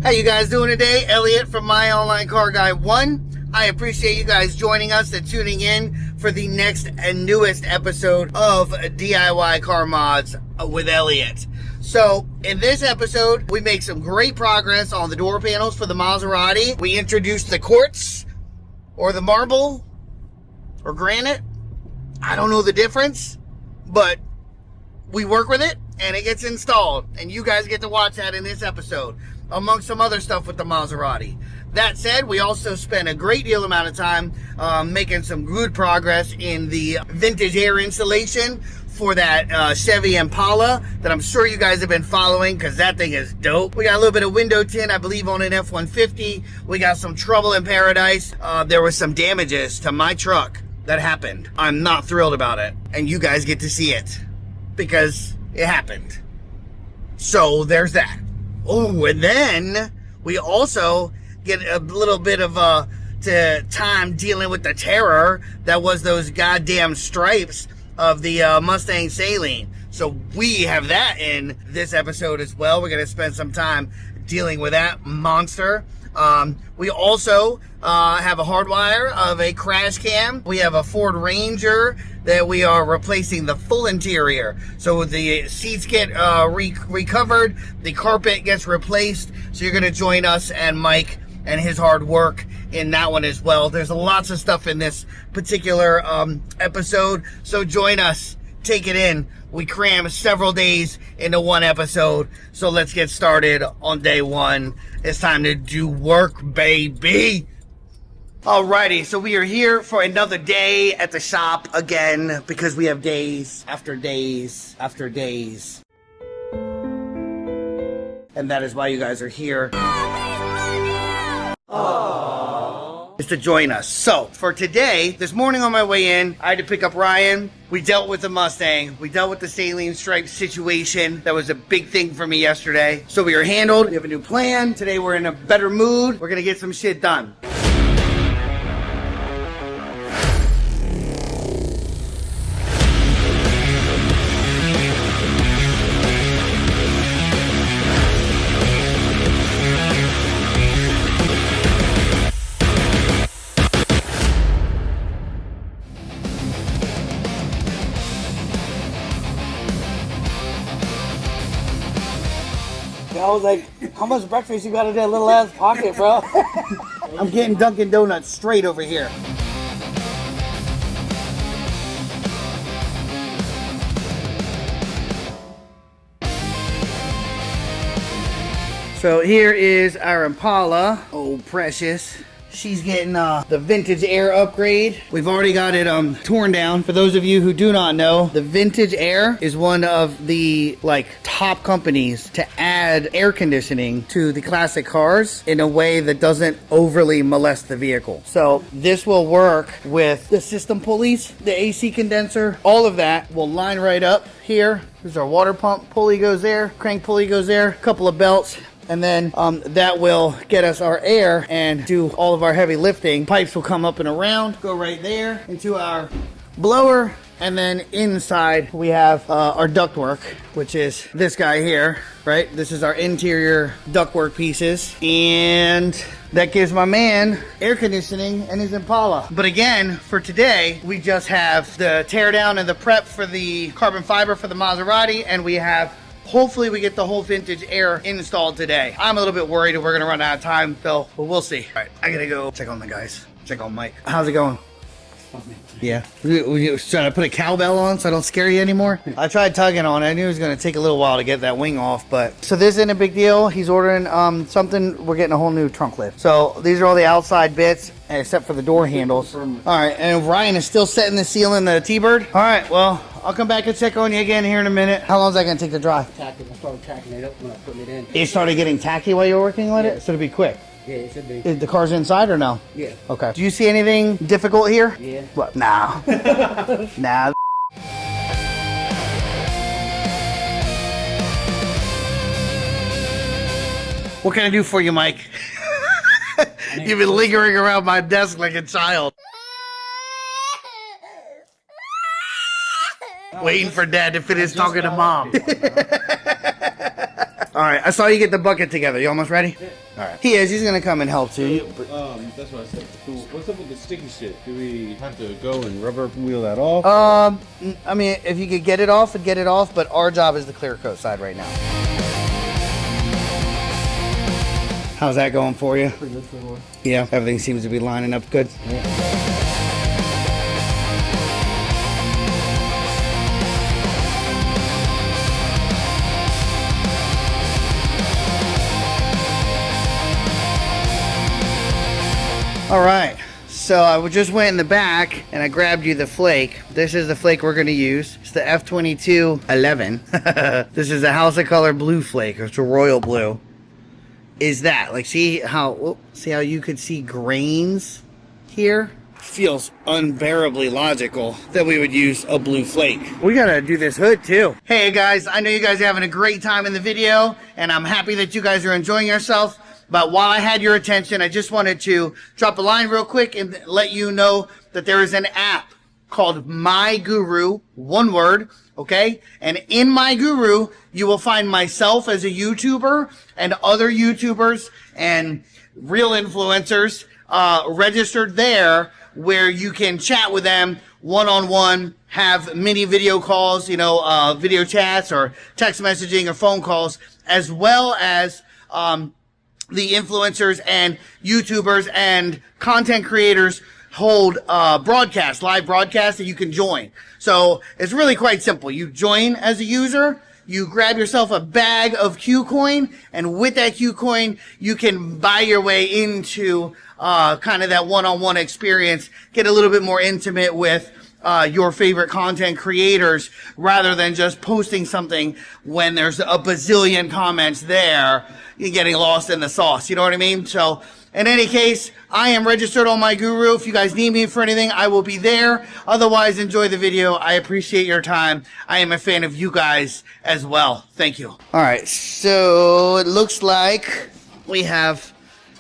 How you guys doing today? Elliot from My Online Car Guy 1. I appreciate you guys joining us and tuning in for the next and newest episode of DIY Car Mods with Elliot. So, in this episode, we make some great progress on the door panels for the Maserati. We introduced the quartz, or the marble, or granite. I don't know the difference, but we work with it, and it gets installed. And you guys get to watch that in this episode, among some other stuff with the Maserati. That said, we also spent a great deal amount of time making some good progress in the vintage air installation for that Chevy Impala that I'm sure you guys have been following, because that thing is dope. We got a little bit of window tint, I believe, on an F-150. We got some trouble in paradise. There was some damages to my truck that happened. I'm not thrilled about it, and you guys get to see it because it happened. So there's that. Oh, and then we also get a little bit of time dealing with the terror that was those goddamn stripes of the Mustang Saleen. So we have that in this episode as well. We're going to spend some time dealing with that monster. We also have a hardwire of a crash cam. We have a Ford Ranger that we are replacing the full interior. So the seats get recovered, the carpet gets replaced. So you're going to join us and Mike and his hard work in that one as well. There's lots of stuff in this particular episode, so join us, take it in. We cram several days into one episode, so let's get started on day one. It's time to do work, baby. Alrighty, so we are here for another day at the shop again, because we have days after days after days. And that is why you guys are here. Aww. Is to join us. So for today, this morning on my way in, I had to pick up Ryan. We dealt with the Mustang. We dealt with the Saleen stripe situation. That was a big thing for me yesterday. So we are handled. We have a new plan. Today we're in a better mood. We're gonna get some shit done. I was like, how much breakfast you got in that little ass pocket, bro? I'm getting Dunkin' Donuts straight over here. So here is our Impala. Oh, precious. She's getting the vintage air upgrade. We've already got it torn down. For those of you who do not know, the Vintage Air is one of the top companies to add air conditioning to the classic cars in a way that doesn't overly molest the vehicle. So this will work with the system pulleys, the AC condenser, all of that will line right up here. There's our water pump pulley goes there, crank pulley goes there, a couple of belts. And then that will get us our air and do all of our heavy lifting. Pipes will come up and around, go right there into our blower. And then inside we have our ductwork, which is this guy here, right? This is our interior ductwork pieces. And that gives my man air conditioning and his Impala. But again, for today, we just have the tear down and the prep for the carbon fiber for the Maserati. And we have, hopefully we get the whole vintage air installed today. I'm a little bit worried that we're gonna run out of time, Phil, but we'll see. All right, I gotta go check on the guys, check on Mike. How's it going? Yeah, we was trying to put a cowbell on so I don't scare you anymore. I tried tugging on it. I knew it was going to take a little while to get that wing off, but so this isn't a big deal. He's ordering something. We're getting a whole new trunk lid. So these are all the outside bits except for the door handles. All right, and Ryan is still setting the seal in the T-Bird. All right, well, I'll come back and check on you again here in a minute. How long is that going to take to dry? Tacking. I started tacking it up when I put it in. It started getting tacky while you were working with it, so it'll be quick. Yeah, it should be. Is the car's inside or no? Yeah. Okay. Do you see anything difficult here? Yeah. What? Nah. Nah. What can I do for you, Mike? You've been lingering around my desk like a child. Waiting for Dad to finish talking to Mom. All right, I saw you get the bucket together. You almost ready? Yeah. All right. He is. He's gonna come and help too. That's what I said. So what's up with the sticky shit? Do we have to go and rubber wheel that off? I mean, if you could get it off, get it off. But our job is the clear coat side right now. How's that going for you? Pretty good for one. Yeah, everything seems to be lining up good. Yeah. All right, so I just went in the back and I grabbed you the flake. This is the flake we're gonna use. It's the F2211. This is a House of Color blue flake. It's a royal blue. Is that, like, see how you could see grains here? Feels unbearably logical that we would use a blue flake. We gotta do this hood too. Hey guys, I know you guys are having a great time in the video and I'm happy that you guys are enjoying yourself. But while I had your attention, I just wanted to drop a line real quick and let you know that there is an app called My Guru, one word, okay? And in My Guru, you will find myself as a YouTuber and other YouTubers and real influencers registered there, where you can chat with them one-on-one, have mini video calls, video chats or text messaging or phone calls, as well as the influencers and YouTubers and content creators hold live broadcasts that you can join. So it's really quite simple. You join as a user, you grab yourself a bag of Qcoin, and with that Qcoin, you can buy your way into kind of that one-on-one experience, get a little bit more intimate with your favorite content creators, rather than just posting something when there's a bazillion comments there. You're getting lost in the sauce. You know what I mean? So in any case, I am registered on My Guru. If you guys need me for anything, I will be there. Otherwise, enjoy the video. I appreciate your time. I am a fan of you guys as well. Thank you. All right. So it looks like we have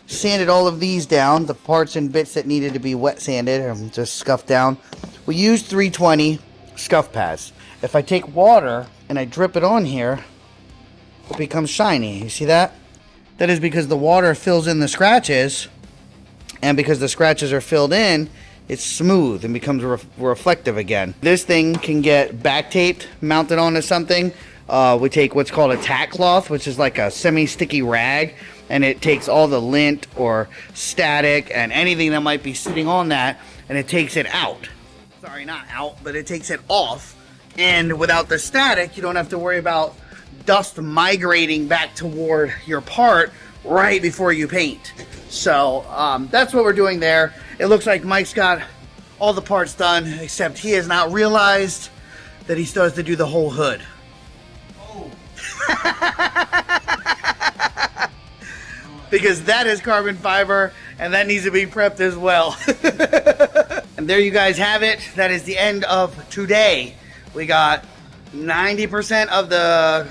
sanded all of these down. The parts and bits that needed to be wet sanded or just scuffed down. We used 320 scuff pads. If I take water and I drip it on here, it becomes shiny. You see that? That is because the water fills in the scratches, and because the scratches are filled in, it's smooth and becomes reflective again. This thing can get back taped, mounted onto something. We take what's called a tack cloth, which is like a semi-sticky rag, and it takes all the lint or static and anything that might be sitting on that, and it takes it out. Sorry, not out, but it takes it off. And without the static, you don't have to worry about dust migrating back toward your part right before you paint. So that's what we're doing there. It looks like Mike's got all the parts done, except he has not realized that he still has to do the whole hood. Oh. Because that is carbon fiber and that needs to be prepped as well. And there you guys have it. That is the end of today. We got 90% of the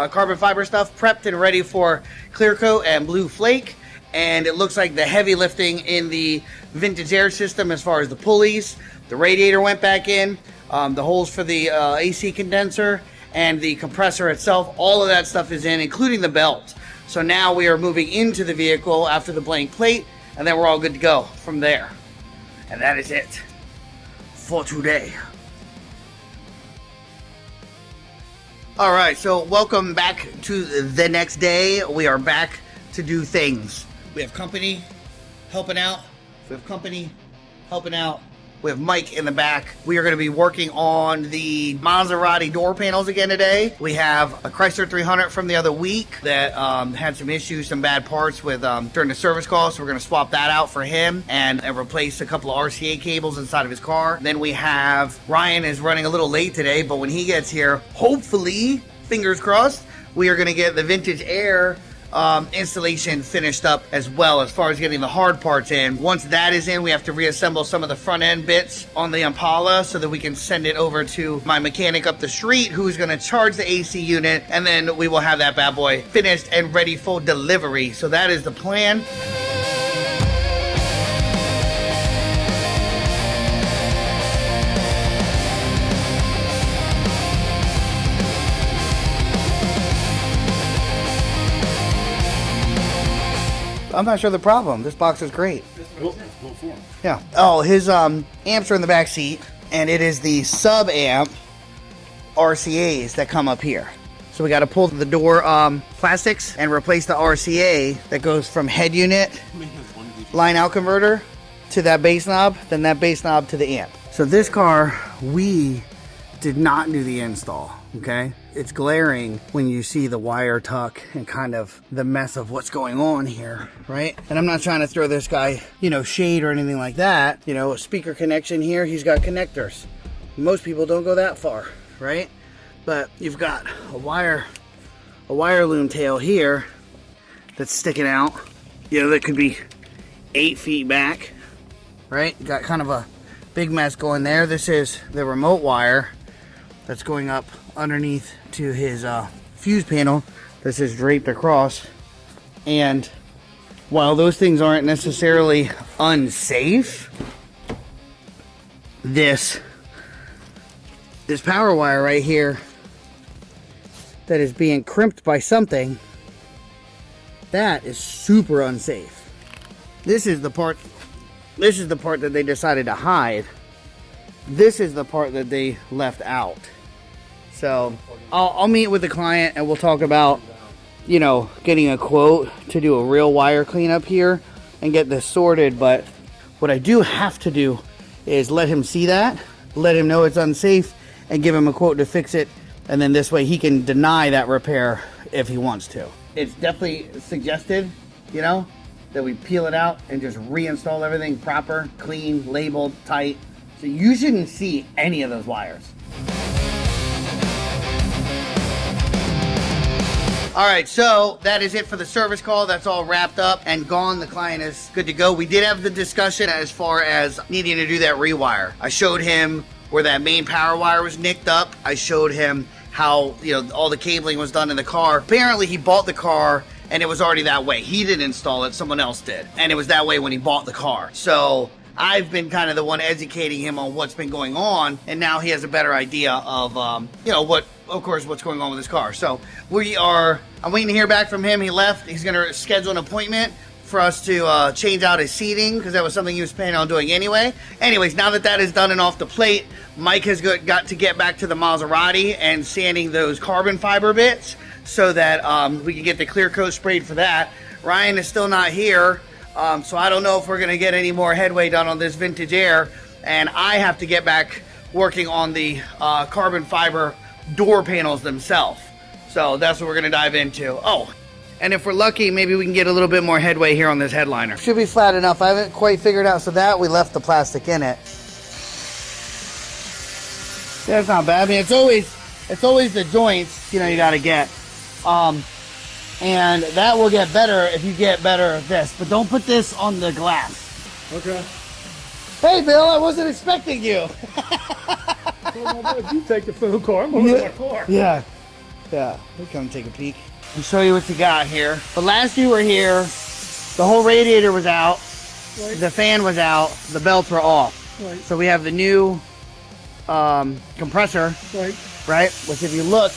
carbon fiber stuff prepped and ready for clear coat and blue flake, and it looks like the heavy lifting in the vintage air system, as far as the pulleys, the radiator went back in, the holes for the AC condenser and the compressor itself, all of that stuff is in, including the belt. So now we are moving into the vehicle after the blank plate, and then we're all good to go from there. And that is it for today. All right, so welcome back to the next day. We are back to do things. We have company helping out. We have company helping out. We have Mike in the back. We are going to be working on the Maserati door panels again today. We have a Chrysler 300 from the other week that had some issues, some bad parts with during the service call. So we're going to swap that out for him and replace a couple of RCA cables inside of his car. Then we have Ryan is running a little late today, but when he gets here, hopefully, fingers crossed, we are going to get the vintage air installation finished up, as well as far as getting the hard parts in. Once that is in, we have to reassemble some of the front end bits on the Impala so that we can send it over to my mechanic up the street, who's going to charge the AC unit, and then we will have that bad boy finished and ready for delivery. So that is the plan. I'm not sure the problem. This box is great. Well formed. Yeah. Oh, his amps are in the back seat, and it is the sub amp RCAs that come up here. So we got to pull the door plastics and replace the RCA that goes from head unit line out converter to that bass knob, then that bass knob to the amp. So this car, we did not do the install, okay? It's glaring when you see the wire tuck and kind of the mess of what's going on here, right? And I'm not trying to throw this guy, you know, shade or anything like that. You know, a speaker connection here, he's got connectors. Most people don't go that far, right? But you've got a wire loom tail here that's sticking out. You know, that could be 8 feet back, right? You got kind of a big mess going there. This is the remote wire that's going up underneath to his fuse panel. This is draped across. And while those things aren't necessarily unsafe, this power wire right here that is being crimped by something, that is super unsafe. This is the part that they decided to hide. This is the part that they left out. So I'll meet with the client and we'll talk about, you know, getting a quote to do a real wire cleanup here and get this sorted. But what I do have to do is let him see that, let him know it's unsafe, and give him a quote to fix it. And then this way he can deny that repair if he wants to. It's definitely suggested, you know, that we peel it out and just reinstall everything proper, clean, labeled, tight. So you shouldn't see any of those wires. All right, so that is it for the service call. That's all wrapped up and gone. The client is good to go. We did have the discussion as far as needing to do that rewire. I showed him where that main power wire was nicked up. I showed him how, you know, all the cabling was done in the car. Apparently he bought the car and it was already that way. He didn't install it, someone else did. And it was that way when he bought the car. So I've been kind of the one educating him on what's been going on, and now he has a better idea of, you know, what's going on with his car. So I'm waiting to hear back from him. He left. He's gonna schedule an appointment for us to change out his seating, because that was something he was planning on doing anyway. Anyways, now that that is done and off the plate, Mike has got to get back to the Maserati and sanding those carbon fiber bits so that we can get the clear coat sprayed for that. Ryan is still not here, so I don't know if we're gonna get any more headway done on this vintage Air, and I have to get back working on the carbon fiber door panels themselves. So that's what we're gonna dive into. Oh, and if we're lucky, maybe we can get a little bit more headway here on this headliner. Should be flat enough. I haven't quite figured out, so that we left the plastic in it. That's not bad. I mean, it's always the joints, you know, you gotta get. And that will get better if you get better at this, but don't put this on the glass. Okay. Hey Bill, I wasn't expecting you. You take the phone call. I'm going to my car. Yeah. We'll come take a peek. I'll show you what you got here. But last you were here, the whole radiator was out, right. The fan was out, the belts were off. Right. So we have the new compressor, right? Which if you look,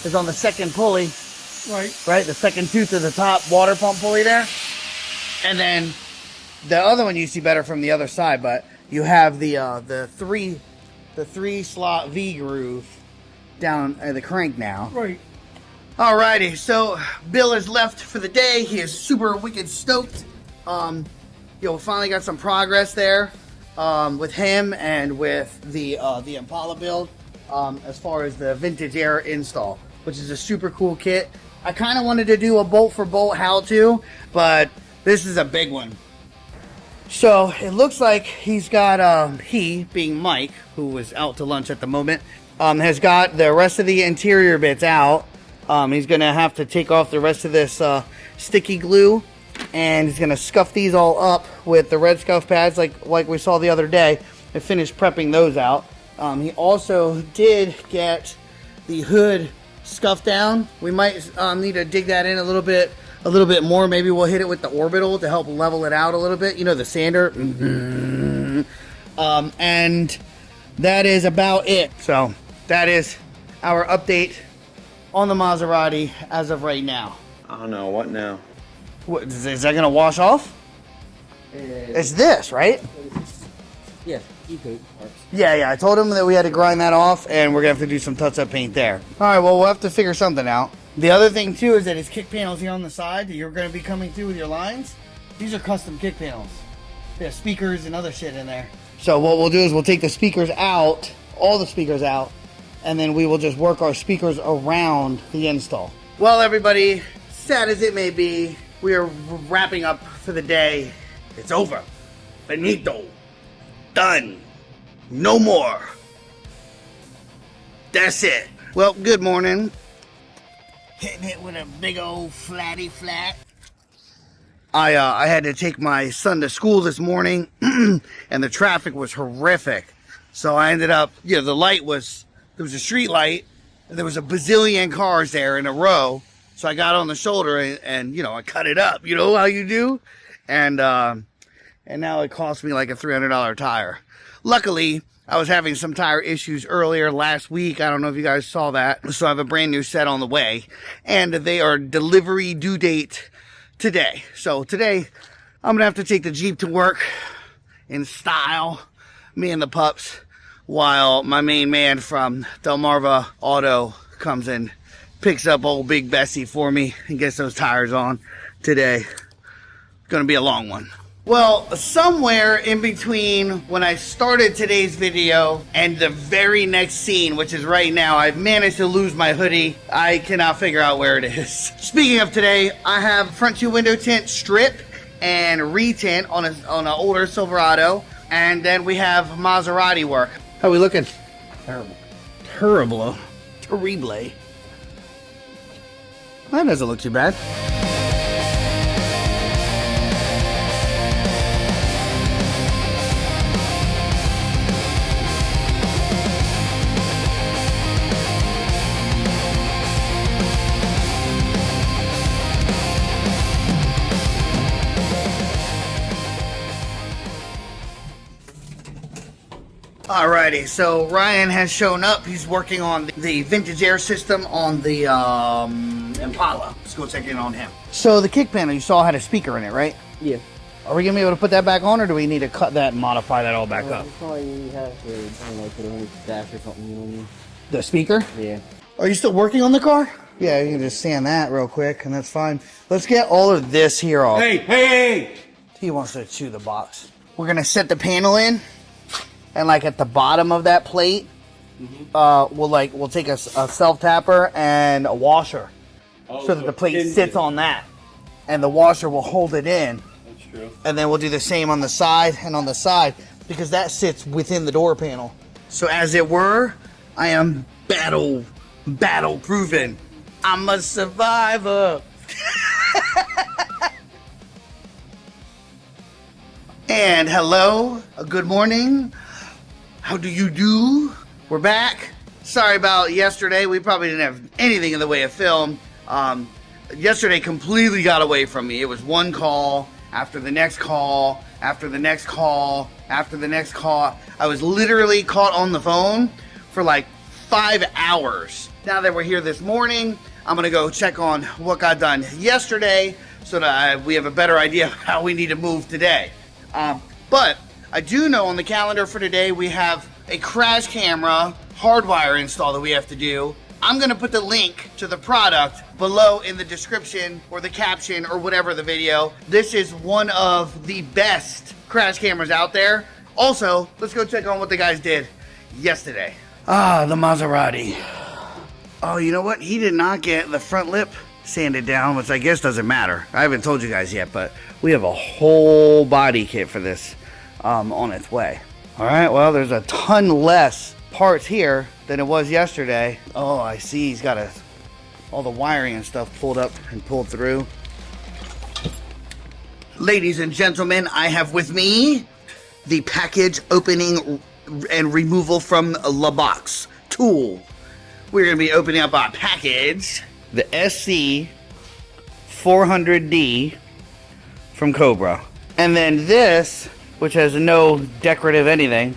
is on the second pulley, right? The second tooth of the top water pump pulley there. And then the other one you see better from the other side, but you have the three slot V groove down at the crank now. Right. Alrighty, so Bill is left for the day. He is super wicked stoked. We finally got some progress there with him and with the Impala build as far as the vintage Air install, which is a super cool kit. I kind of wanted to do a bolt for bolt how-to, but this is a big one. So it looks like he's got, he being Mike, who was out to lunch at the moment, has got the rest of the interior bits out. He's gonna have to take off the rest of this sticky glue, and he's gonna scuff these all up with the red scuff pads like we saw the other day and finish prepping those out. He also did get the hood scuffed down. We might need to dig that in a little bit more. Maybe we'll hit it with the orbital to help level it out a little bit, you know, the sander. And that is about it. So that is our update on the Maserati as of right now. I don't know, what now? What, is that gonna wash off? It's this, right? Yeah, you could. Yeah, I told him that we had to grind that off, and we're gonna have to do some touch-up paint there. All right, well, we'll have to figure something out. The other thing too is that his kick panels here on the side that you're gonna be coming through with your lines. These are custom kick panels. They have speakers and other shit in there. So what we'll do is we'll take the speakers out, all the speakers out, and then we will just work our speakers around the install. Well, everybody, sad as it may be, we are wrapping up for the day. It's over. Finito. Done. No more. That's it. Well, good morning. Hitting it with a big old flatty flat. I had to take my son to school this morning, and the traffic was horrific. So I ended up, there was a street light, and there was a bazillion cars there in a row. So I got on the shoulder and I cut it up. You know how you do? And now it cost me like a $300 tire. Luckily, I was having some tire issues earlier last week. I don't know if you guys saw that. So I have a brand new set on the way. And they are delivery due date today. So today, I'm going to have to take the Jeep to work in style. Me and the pups. While my main man from Delmarva Auto comes and picks up old Big Bessie for me and gets those tires on today. Going to be a long one. Well, somewhere in between when I started today's video and the very next scene, which is right now, I've managed to lose my hoodie. I cannot figure out where it is. Speaking of today, I have front two window tint strip and retint on an older Silverado. And then we have Maserati work. How are we looking? Terrible. Terrible. Terrible. That doesn't look too bad. Alrighty, so Ryan has shown up. He's working on the vintage air system on the Impala. Let's go check in on him. So the kick panel you saw had a speaker in it, right? Yeah. Are we gonna be able to put that back on, or do we need to cut that and modify that all back up? Probably have to, I don't know, put it on the dash or something, you know what I mean? The speaker? Yeah. Are you still working on the car? Yeah, you can just sand that real quick, and that's fine. Let's get all of this here off. Hey! He wants to chew the box. We're gonna set the panel in. And like at the bottom of that plate, we'll take a self tapper and a washer, so that the plate sits on that, and the washer will hold it in. That's true. And then we'll do the same on the side and on the side, because that sits within the door panel. So as it were, I am battle proven. I'm a survivor. And hello, good morning. How do you do? We're back. Sorry about yesterday. We probably didn't have anything in the way of film. Yesterday completely got away from me. It was one call after the next call, after the next call, after the next call. I was literally caught on the phone for like 5 hours. Now that we're here this morning, I'm gonna go check on what got done yesterday so that we have a better idea of how we need to move today. But I do know on the calendar for today we have a crash camera hardwire install that we have to do. I'm going to put the link to the product below in the description or the caption or whatever the video. This is one of the best crash cameras out there. Also, let's go check on what the guys did yesterday. Ah, the Maserati. Oh, you know what? He did not get the front lip sanded down, which I guess doesn't matter. I haven't told you guys yet, but we have a whole body kit for this on its way. All right, well, there's a ton less parts here than it was yesterday. Oh, I see he's got all the wiring and stuff pulled up and pulled through. Ladies and gentlemen, I have with me the package opening and removal from the box tool. We're going to be opening up our package, the SC 400D from Cobra. And then this, which has no decorative anything,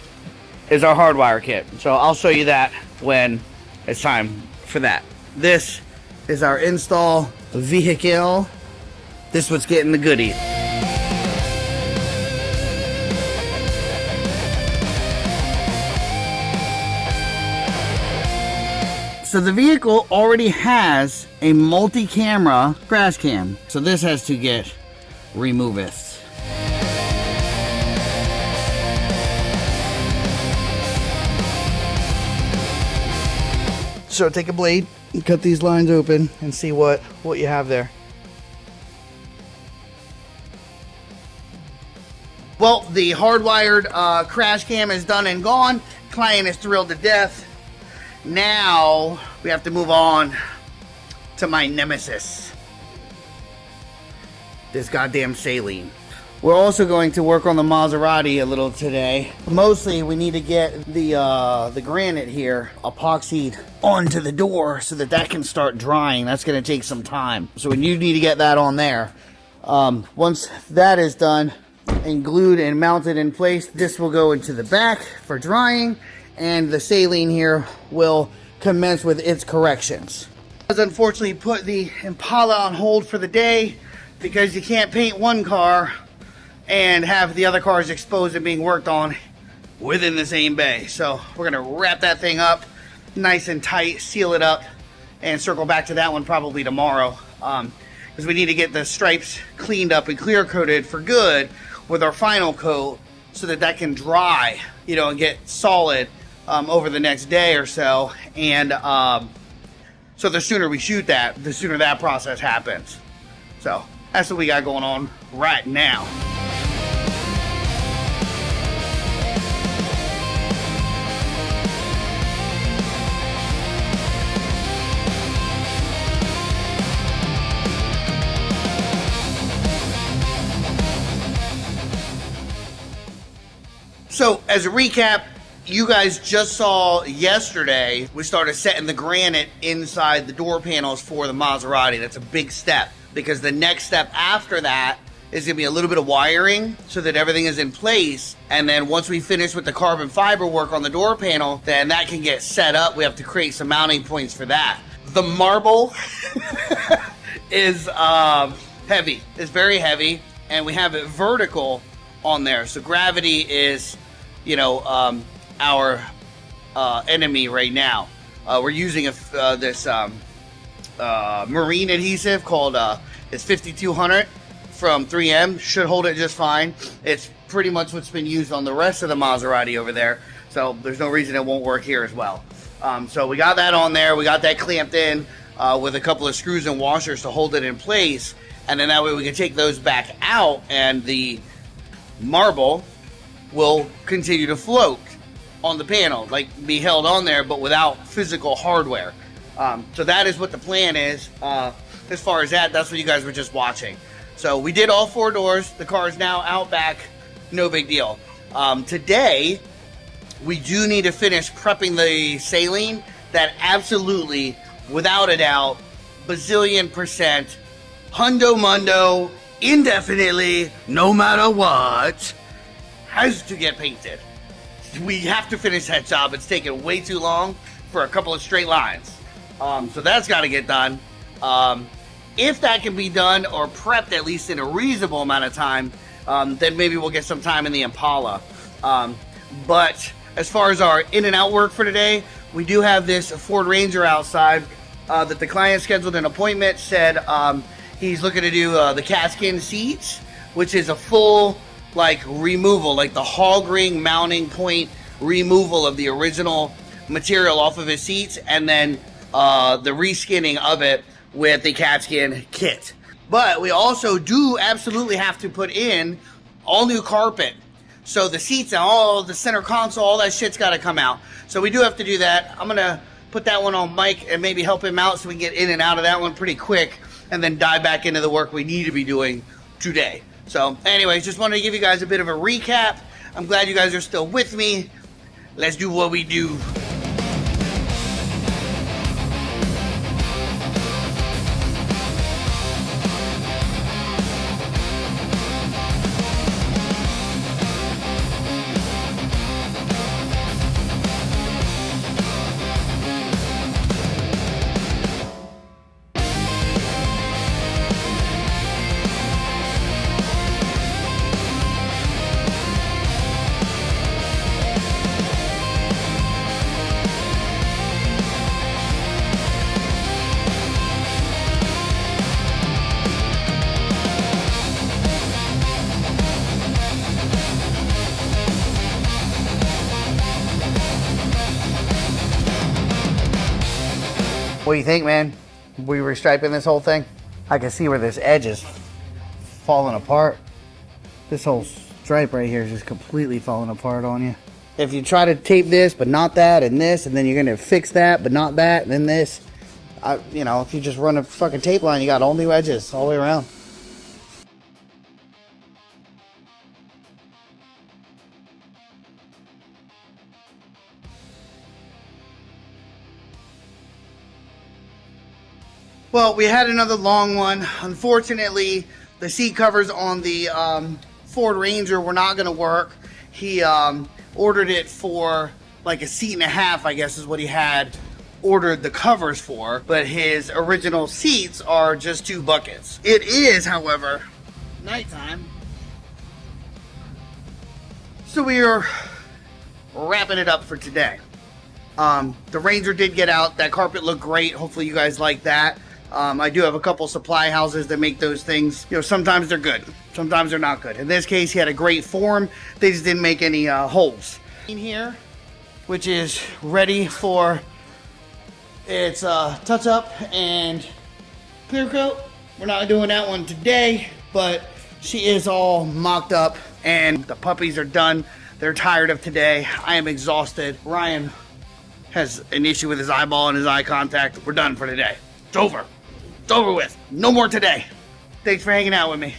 is our hardwire kit. So I'll show you that when it's time for that. This is our install vehicle This was getting the goodie. So the vehicle already has a multi-camera crash cam. So this has to get removed. So take a blade and cut these lines open and see what you have there. Well, the hardwired crash cam is done and gone. Client is thrilled to death. Now we have to move on to my nemesis, this goddamn Saleen. We're also going to work on the Maserati a little today. Mostly we need to get the granite here epoxied onto the door so that can start drying. That's going to take some time. So we need to get that on there. Once that is done and glued and mounted in place, this will go into the back for drying, and the Saleen here will commence with its corrections. I unfortunately put the Impala on hold for the day because you can't paint one car and have the other cars exposed and being worked on within the same bay. So we're gonna wrap that thing up nice and tight, seal it up, and circle back to that one probably tomorrow, because we need to get the stripes cleaned up and clear coated for good with our final coat so that can dry, you know, and get solid over the next day or so. And so the sooner we shoot that, the sooner that process happens. So that's what we got going on right now. So as a recap, you guys just saw yesterday, we started setting the granite inside the door panels for the Maserati. That's a big step, because the next step after that is gonna be a little bit of wiring so that everything is in place. And then once we finish with the carbon fiber work on the door panel, then that can get set up. We have to create some mounting points for that. The marble is heavy. It's very heavy, and we have it vertical on there. So gravity is, you know, our enemy right now. We're using this marine adhesive called it's 5200 from 3M. Should hold it just fine. It's pretty much what's been used on the rest of the Maserati over there, so there's no reason it won't work here as well. So we got that on there. We got that clamped in with a couple of screws and washers to hold it in place, and then that way we can take those back out, and the marble will continue to float on the panel, like be held on there, but without physical hardware. So that is what the plan is. As far as that's what you guys were just watching. So we did all 4 doors. The car is now out back. No big deal. Today, we do need to finish prepping the Saleen. That absolutely, without a doubt, bazillion%, hundo mundo, indefinitely, no matter what, has to get painted. We have to finish that job. It's taken way too long for a couple of straight lines. So that's got to get done. If that can be done or prepped at least in a reasonable amount of time, then maybe we'll get some time in the Impala. But as far as our in and out work for today, we do have this Ford Ranger outside that the client scheduled an appointment, said he's looking to do the Caskin seats, which is a full removal, like the hog ring mounting point removal of the original material off of his seats, and then the reskinning of it with the Caskin kit. But we also do absolutely have to put in all new carpet. So the seats and all the center console, all that shit's got to come out. So we do have to do that. I'm gonna put that one on Mike and maybe help him out so we can get in and out of that one pretty quick, and then dive back into the work we need to be doing today. So anyways, just wanted to give you guys a bit of a recap. I'm glad you guys are still with me. Let's do what we do. What do you think, man? We restriping this whole thing? I can see where this edge is falling apart. This whole stripe right here is just completely falling apart on you. If you try to tape this, but not that, and this, and then you're gonna fix that, but not that, and then this, you know, if you just run a fucking tape line, you got all new edges all the way around. Well, we had another long one. Unfortunately, the seat covers on the Ford Ranger were not going to work. He ordered it for like a seat and a half, I guess is what he had ordered the covers for. But his original seats are just 2 buckets. It is, however, nighttime. So we are wrapping it up for today. The Ranger did get out. That carpet looked great. Hopefully you guys like that. I do have a couple supply houses that make those things. You know, sometimes they're good, sometimes they're not good. In this case, he had a great form. They just didn't make any holes. In here, which is ready for its touch up and clear coat. We're not doing that one today, but she is all mocked up and the puppies are done. They're tired of today. I am exhausted. Ryan has an issue with his eyeball and his eye contact. We're done for today. It's over. It's over with. No more today. Thanks for hanging out with me.